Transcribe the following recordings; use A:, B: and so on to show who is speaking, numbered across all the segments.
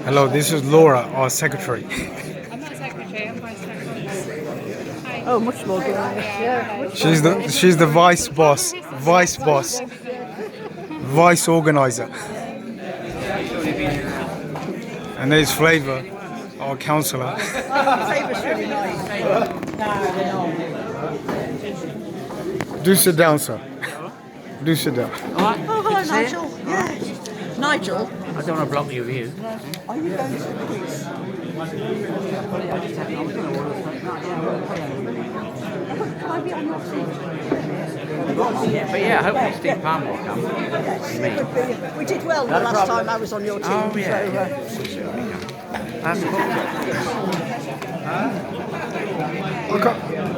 A: Hello, this is Laura, our secretary.
B: I'm not secretary, I'm vice secretary. Hi.
C: Oh, much more good. Yeah.
A: She's the vice boss, vice organizer. And there's Flavor, our counsellor.
C: Favour's really nice.
A: Do sit down, sir. Do sit down.
C: Oh, hello, Nigel. Yeah. Nigel,
D: I don't want to block your view.
C: are you going to the quiz? Can I be on your team?
D: But yeah, hopefully Steve Palmer will come.
C: Yes, it could be. We did well the last time I was on your team.
D: Oh, yeah.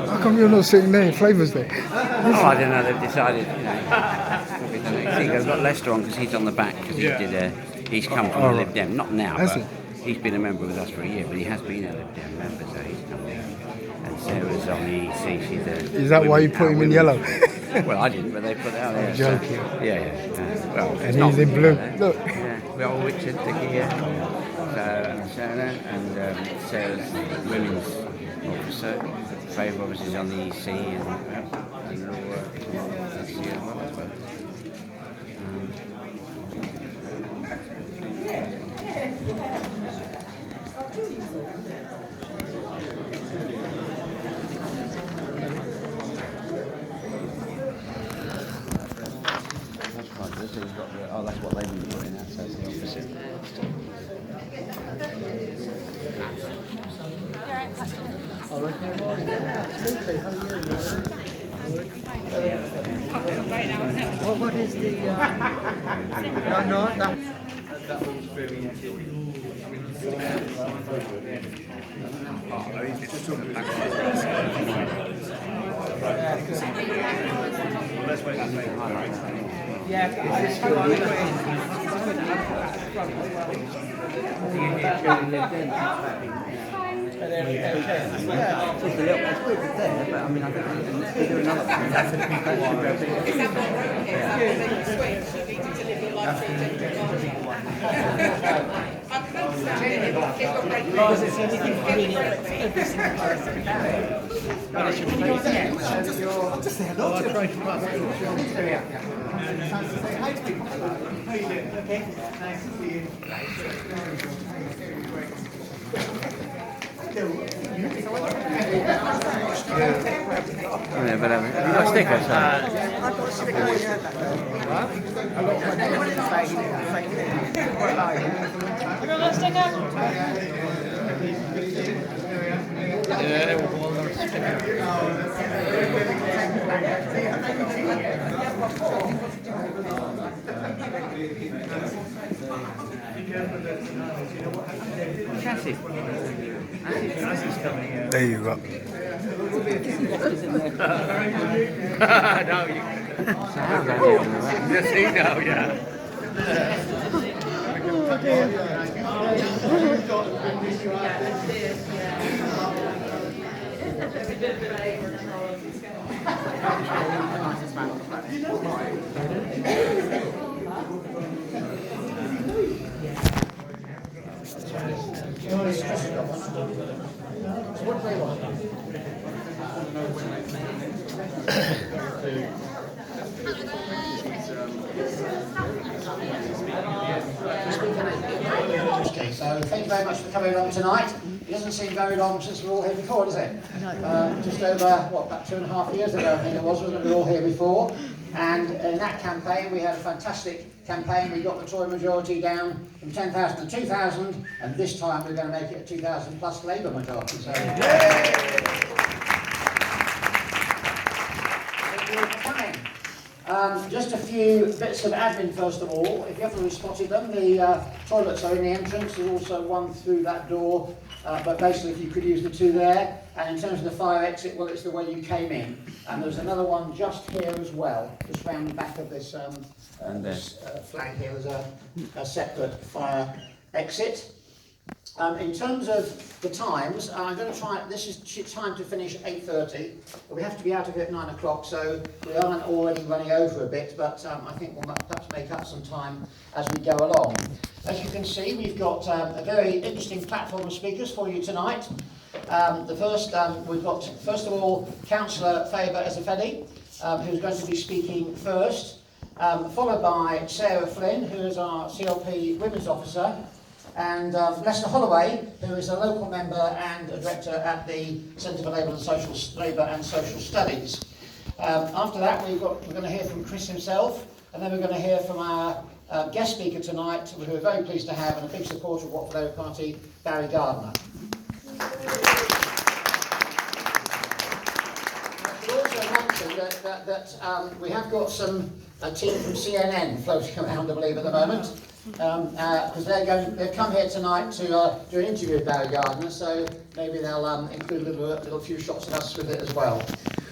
A: How come you're not sitting there? Flavor's there.
D: Oh, I don't know. They've decided. I think I've got Lester on because he's on the back because he's come from the Lib Dem. Not now, but he's been a member with us for a year. But he has been a Lib Dem member, so he's come there. And Sarah's on the EC. She's a.
A: Is that why you put him in yellow?
D: Well, I didn't, but they put it out there.
A: Joking.
D: So, yeah. Well,
A: And he's in blue. Look.
D: Yeah, well, Richard, Dickie here. Sarah and Sarah's women's officer. Favour obviously is on the EC and Laura that's here as well, I suppose. That's quite good. So you've got that's what they've been putting out, so it's the opposite.
C: What is the...
E: That was very
D: Yeah, but have you got a sticker, so?
C: I've got a sticker on
A: There you go.
E: No, you. Yes, you know, yeah.
F: Okay, so thank you very much for coming along tonight. It doesn't seem very long since we were all here before, does it? Just over, about 2.5 years ago, I think it was, wasn't it? We were all here before. And in that campaign, we had a fantastic campaign. We got the Tory majority down from 10,000 to 2,000, and this time we're going to make it a 2,000 plus Labour majority. So, just a few bits of admin first of all. If you haven't really spotted them, the toilets are in the entrance. There's also one through that door, but basically if you could use the two there. And in terms of the fire exit, well, it's the way you came in. And there's another one just here as well, just round the back of this, flag here. There's a separate fire exit. In terms of the times, I'm going to try, this is time to finish at 8:30, but we have to be out of here at 9 o'clock, so we aren't already running over a bit, but I think we'll perhaps make up some time as we go along. As you can see, we've got a very interesting platform of speakers for you tonight. We've got, first of all, Councillor Faber Ezefedi, who's going to be speaking first, followed by Sarah Flynn, who is our CLP Women's Officer, and Lester Holloway, who is a local member and a director at the Centre for Labour and Social Studies. After that, we're going to hear from Chris himself, and then we're going to hear from our guest speaker tonight, who we're very pleased to have, and a big supporter of Watford Labour Party, Barry Gardner. I should also mention that we have got a team from CNN floating around, I believe, at the moment, because they've come here tonight to do an interview with Barry Gardner, so maybe they'll include a little few shots of us with it as well.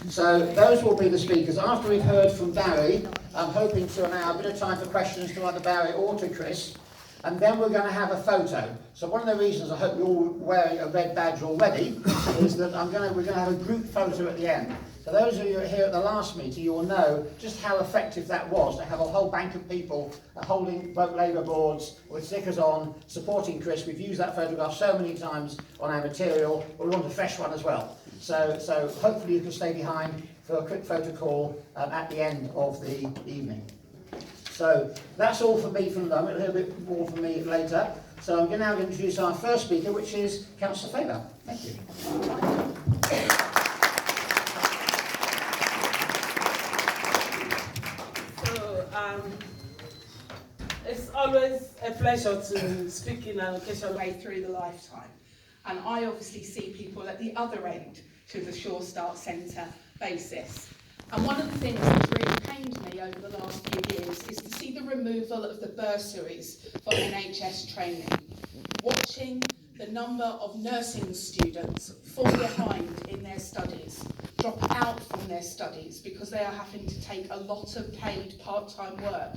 F: So those will be the speakers. After we've heard from Barry, I'm hoping to allow a bit of time for questions to either Barry or to Chris, and then we're going to have a photo. So one of the reasons I hope you're all wearing a red badge already is that we're going to have a group photo at the end. So those of you who are here at the last meeting, you will know just how effective that was, to have a whole bank of people holding both Labour boards with stickers on, supporting Chris. We've used that photograph so many times on our material, but we want a fresh one as well. So hopefully you can stay behind for a quick photo call at the end of the evening. So that's all for me for the moment, a little bit more from me later. So I'm now going to introduce our first speaker, which is Councillor Faber. Thank you.
G: It's always a pleasure to speak in an occasion way through the lifetime. And I obviously see people at the other end to the Sure Start Centre basis. And one of the things that's really pained me over the last few years is to see the removal of the bursaries for NHS training. Watching the number of nursing students fall behind in their studies, drop out from their studies because they are having to take a lot of paid part-time work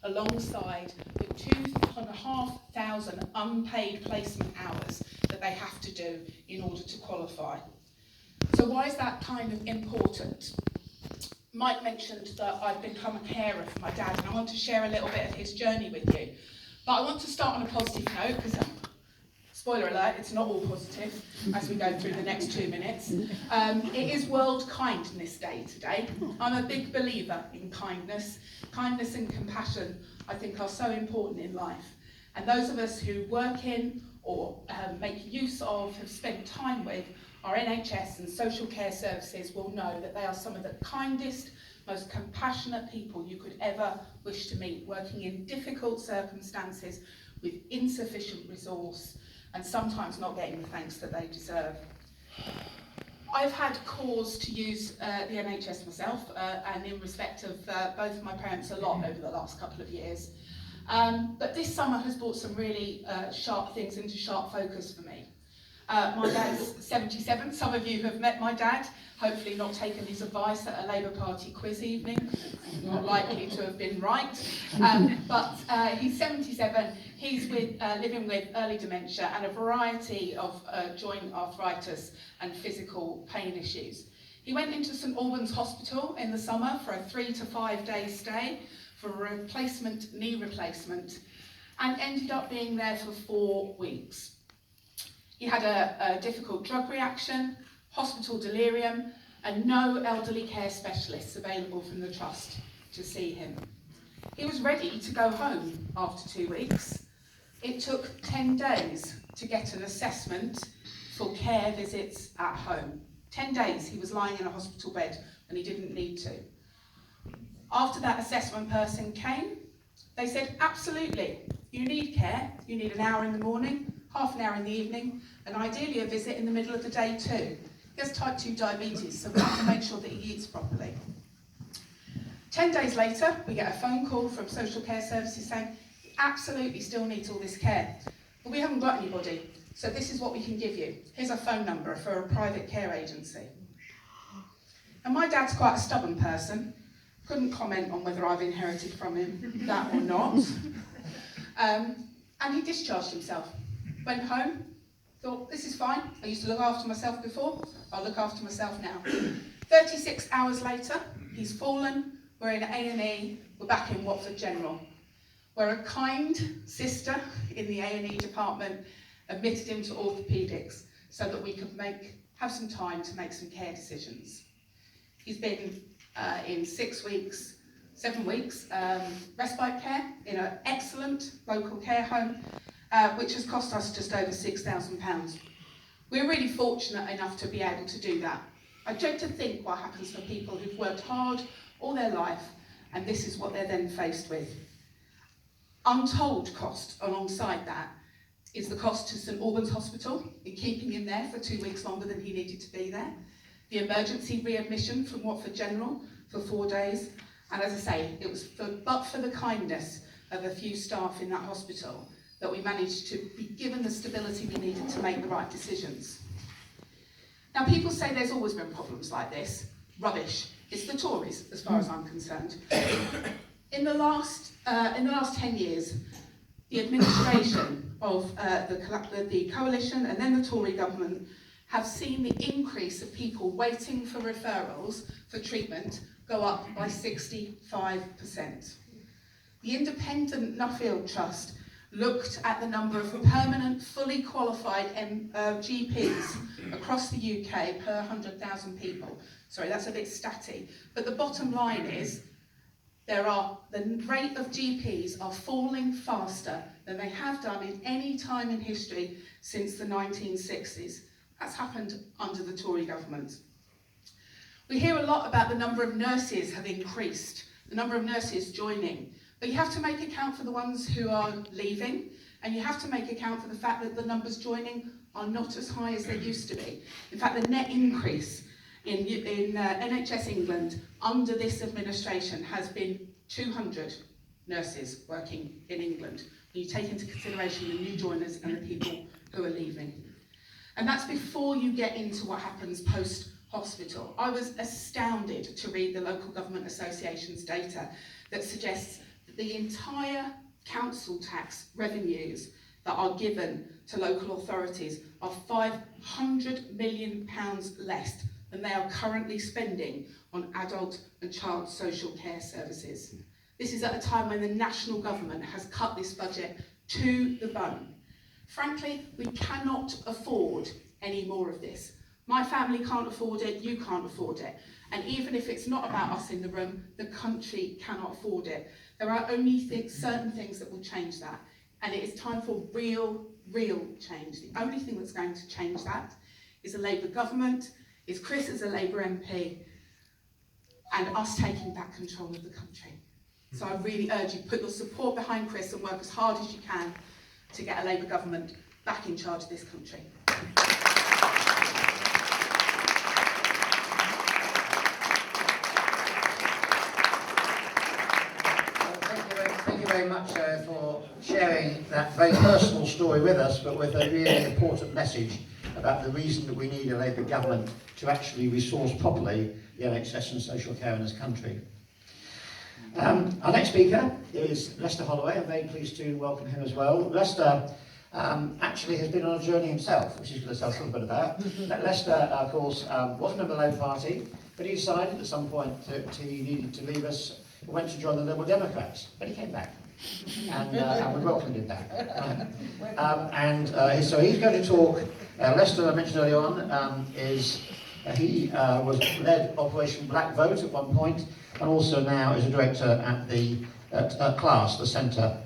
G: alongside the 2,500 unpaid placement hours that they have to do in order to qualify. So why is that kind of important? Mike mentioned that I've become a carer for my dad, and I want to share a little bit of his journey with you. But I want to start on a positive note, because spoiler alert, it's not all positive as we go through the next 2 minutes. It is World Kindness Day today. I'm a big believer in kindness. Kindness and compassion, I think, are so important in life. And those of us who work in or make use of, have spent time with our NHS and social care services will know that they are some of the kindest, most compassionate people you could ever wish to meet, working in difficult circumstances with insufficient resource and sometimes not getting the thanks that they deserve. I've had cause to use the NHS myself, and in respect of both of my parents a lot over the last couple of years. But this summer has brought some really sharp things into sharp focus for me. My dad's 77. Some of you have met my dad, hopefully not taken his advice at a Labour Party quiz evening. Not likely to have been right. But he's 77. He's living with early dementia and a variety of joint arthritis and physical pain issues. He went into St Albans Hospital in the summer for a 3 to 5 day stay for a knee replacement, and ended up being there for 4 weeks. He had a difficult drug reaction, hospital delirium, and no elderly care specialists available from the Trust to see him. He was ready to go home after 2 weeks. It took 10 days to get an assessment for care visits at home. 10 days he was lying in a hospital bed and he didn't need to. After that assessment person came, they said, absolutely, you need care. You need an hour in the morning, half an hour in the evening, and ideally a visit in the middle of the day too. He has type 2 diabetes, so we have to make sure that he eats properly. 10 days later, we get a phone call from social care services saying, he absolutely still needs all this care, but we haven't got anybody, so this is what we can give you. Here's a phone number for a private care agency. And my dad's quite a stubborn person. Couldn't comment on whether I've inherited from him that or not. And he discharged himself. Went home, thought, this is fine. I used to look after myself before, I'll look after myself now. 36 hours later, he's fallen, we're in A&E, we're back in Watford General. where a kind sister in the A&E department admitted him to orthopaedics so that we could have some time to make some care decisions. He's been in 7 weeks respite care in an excellent local care home, which has cost us just over £6,000. We're really fortunate enough to be able to do that. I dread to think what happens for people who've worked hard all their life and this is what they're then faced with. Untold cost alongside that is the cost to St Albans Hospital in keeping him there for 2 weeks longer than he needed to be there, the emergency readmission from Watford General for 4 days, and as I say, it was but for the kindness of a few staff in that hospital that we managed to be given the stability we needed to make the right decisions. Now, people say there's always been problems like this. Rubbish. It's the Tories, as far as I'm concerned. In the last 10 years, the administration of the coalition and then the Tory government have seen the increase of people waiting for referrals for treatment go up by 65%. The independent Nuffield Trust looked at the number of permanent, fully qualified GPs across the UK per 100,000 people. Sorry, that's a bit statty. But the bottom line is, the rate of GPs are falling faster than they have done in any time in history since the 1960s. That's happened under the Tory government. We hear a lot about the number of nurses have increased, the number of nurses joining. But you have to make account for the ones who are leaving, and you have to make account for the fact that the numbers joining are not as high as they used to be. In fact, the net increase in NHS England under this administration has been 200 nurses working in England. You take into consideration the new joiners and the people who are leaving. And that's before you get into what happens post-hospital. I was astounded to read the Local Government Association's data that suggests the entire council tax revenues that are given to local authorities are £500 million less than they are currently spending on adult and child social care services. This is at a time when the national government has cut this budget to the bone. Frankly, we cannot afford any more of this. My family can't afford it, you can't afford it. And even if it's not about us in the room, the country cannot afford it. There are only certain things that will change that. And it is time for real change. The only thing that's going to change that is a Labour government, is Chris as a Labour MP, and us taking back control of the country. So I really urge you, put your support behind Chris and work as hard as you can to get a Labour government back in charge of this country.
F: Thank you very much for sharing that very personal story with us, but with a really important message about the reason that we need a Labour government to actually resource properly the NHS and social care in this country. Our next speaker is Lester Holloway. I'm very pleased to welcome him as well. Lester actually has been on a journey himself, which he's going to tell us a little bit about. Lester, of course, was a member of the Labour Party, but he decided at some point that he needed to leave us, went to join the Liberal Democrats, but he came back. And we welcomed him back. So he's going to talk. Lester, I mentioned earlier on, he led Operation Black Vote at one point, and also now is a director at CLASS, the Centre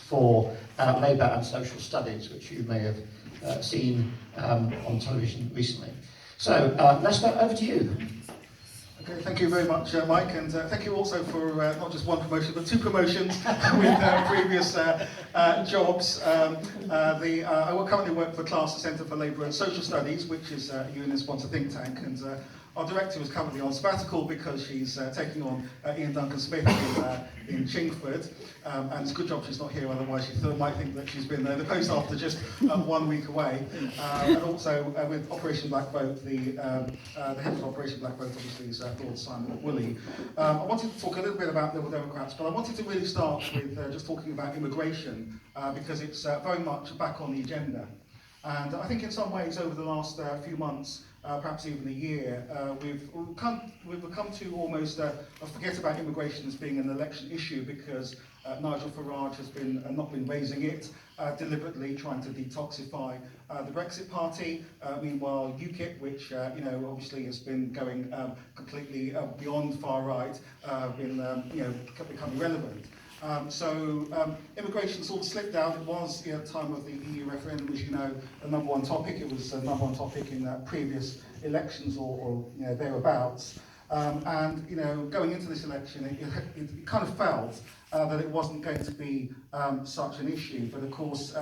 F: for Labour and Social Studies, which you may have seen on television recently. So, Lester, over to you.
H: Okay, thank you very much, Mike, and thank you also for not just one promotion, but 2 promotions with previous jobs. I currently work for CLASS, the Centre for Labour and Social Studies, which is a union-sponsored think tank, and our director is currently on sabbatical because she's taking on Ian Duncan-Smith in Chingford, and it's a good job she's not here, otherwise she might think that she's been the post after just 1 week away. And also with Operation Black Vote, the head of Operation Black Vote obviously is Lord Simon Woolley. I wanted to talk a little bit about Liberal Democrats, but I wanted to really start with just talking about immigration, because it's very much back on the agenda. And I think in some ways over the last few months, perhaps even a year, we've come to almost forget about immigration as being an election issue, because Nigel Farage has been not been raising it, deliberately trying to detoxify the Brexit Party. Meanwhile, UKIP, which obviously has been going completely beyond far right, been become irrelevant. Immigration sort of slipped out. It was at the time of the EU referendum, as you know, the number one topic. It was the number one topic in previous elections or thereabouts. Going into this election, it kind of felt that it wasn't going to be such an issue. But of course,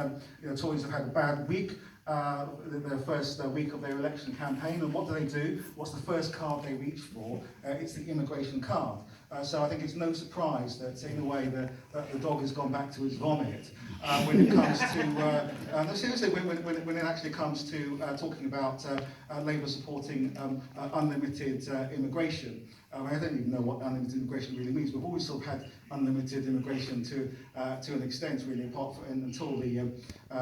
H: Tories have had a bad week. Their first week of their election campaign, and what do? What's the first card they reach for? It's the immigration card. So I think it's no surprise that, in a way, the dog has gone back to its vomit when it comes to no, seriously, when it actually comes to talking about Labour supporting unlimited immigration. I don't even know what unlimited immigration really means. We've always sort of had unlimited immigration to an extent, really, apart from until the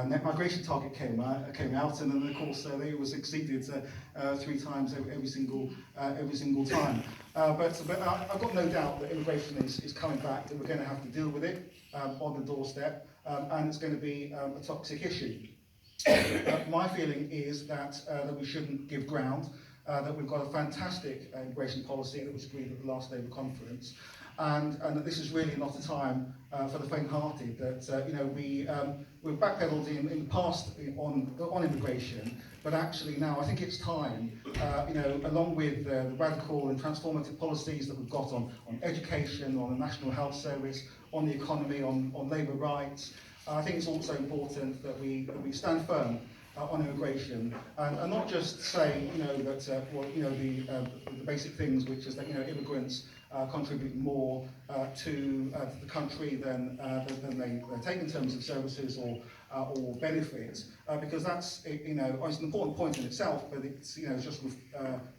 H: net migration target came out, and then of course it was exceeded 3 times every single time. But I've got no doubt that immigration is coming back. That we're going to have to deal with it on the doorstep, and it's going to be a toxic issue. My feeling is that we shouldn't give ground. That we've got a fantastic immigration policy that was agreed at the last Labour conference, and that this is really not a time for the faint-hearted. That we've backpedaled in the past on immigration, but actually now I think it's time, along with the radical and transformative policies that we've got on education, on the National Health Service, on the economy, on labour rights. I think it's also important that we stand firm on immigration, and not just say, that the basic things, which is that immigrants contribute more to the country than they take in terms of services or benefits, because that's it's an important point in itself, but it's just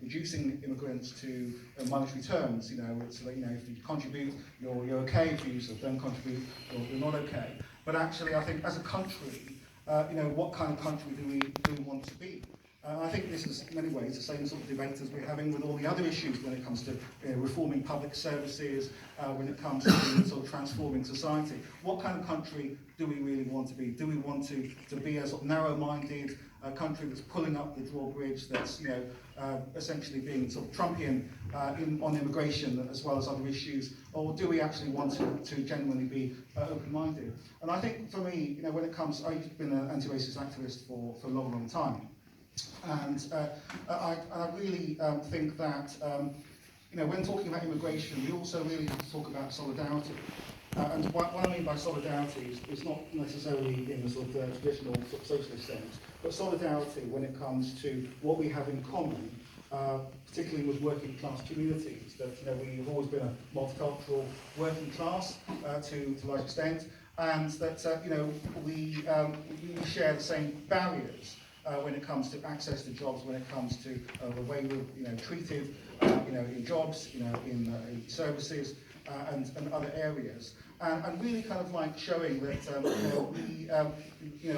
H: reducing immigrants to monetary terms. It's like, if you contribute, you're okay. If you don't contribute, you're not okay. But actually, I think as a country, what kind of country do we want to be? I think this is, in many ways, the same sort of debate as we're having with all the other issues when it comes to reforming public services, when it comes to sort of transforming society. What kind of country do we really want to be? Do we want to be a sort of narrow-minded country that's pulling up the drawbridge, that's essentially being sort of Trumpian on immigration as well as other issues, or do we actually want to genuinely be open-minded? And I think for me, when it comes, I've been an anti-racist activist for a long, long time. And I really think that, when talking about immigration, we also really have to talk about solidarity. And what I mean by solidarity is not necessarily in the sort of traditional sort of socialist sense, but solidarity when it comes to what we have in common, particularly with working class communities. That we've always been a multicultural working class to a large extent, and that we share the same barriers. When it comes to access to jobs, when it comes to the way we're treated, in jobs, in services, and other areas, and really kind of like showing that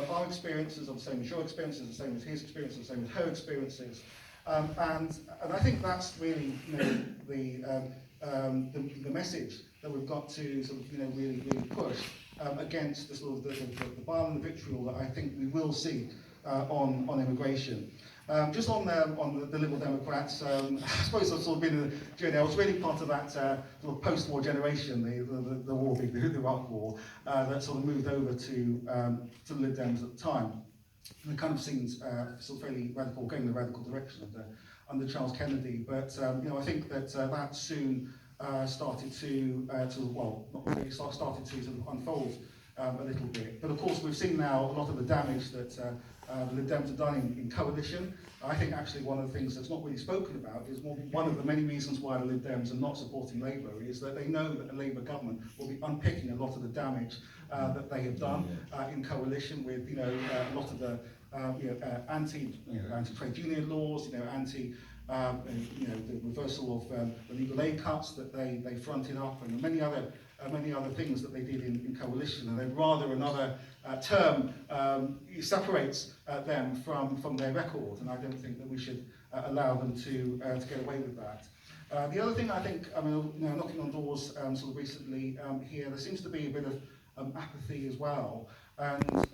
H: our experiences are the same as your experiences, the same as his experiences, the same as her experiences, and I think that's really the message that we've got to sort of really push against the sort of the bile and the vitriol that I think we will see on immigration. Just on the Liberal Democrats, I suppose I've sort of been in a journey. I was really part of that sort of post-war generation, the war, the Iraq War, that sort of moved over to the Lib Dems at the time. And it kind of seems sort of fairly radical, going in the radical direction under Charles Kennedy. But I think that that soon started to started to sort of unfold a little bit. But of course, we've seen now a lot of the damage that the Lib Dems have done in coalition. I think actually one of the things that's not really spoken about is one of the many reasons why the Lib Dems are not supporting Labour is that they know that a Labour government will be unpicking a lot of the damage that they have done in coalition with a lot of the anti-trade union laws, the reversal of the legal aid cuts that they fronted up, and many other things that they did in coalition. And they'd rather another term separates them from their record, and I don't think that we should allow them to get away with that. The other thing I think, I mean, you know, knocking on doors sort of recently here, there seems to be a bit of apathy as well. And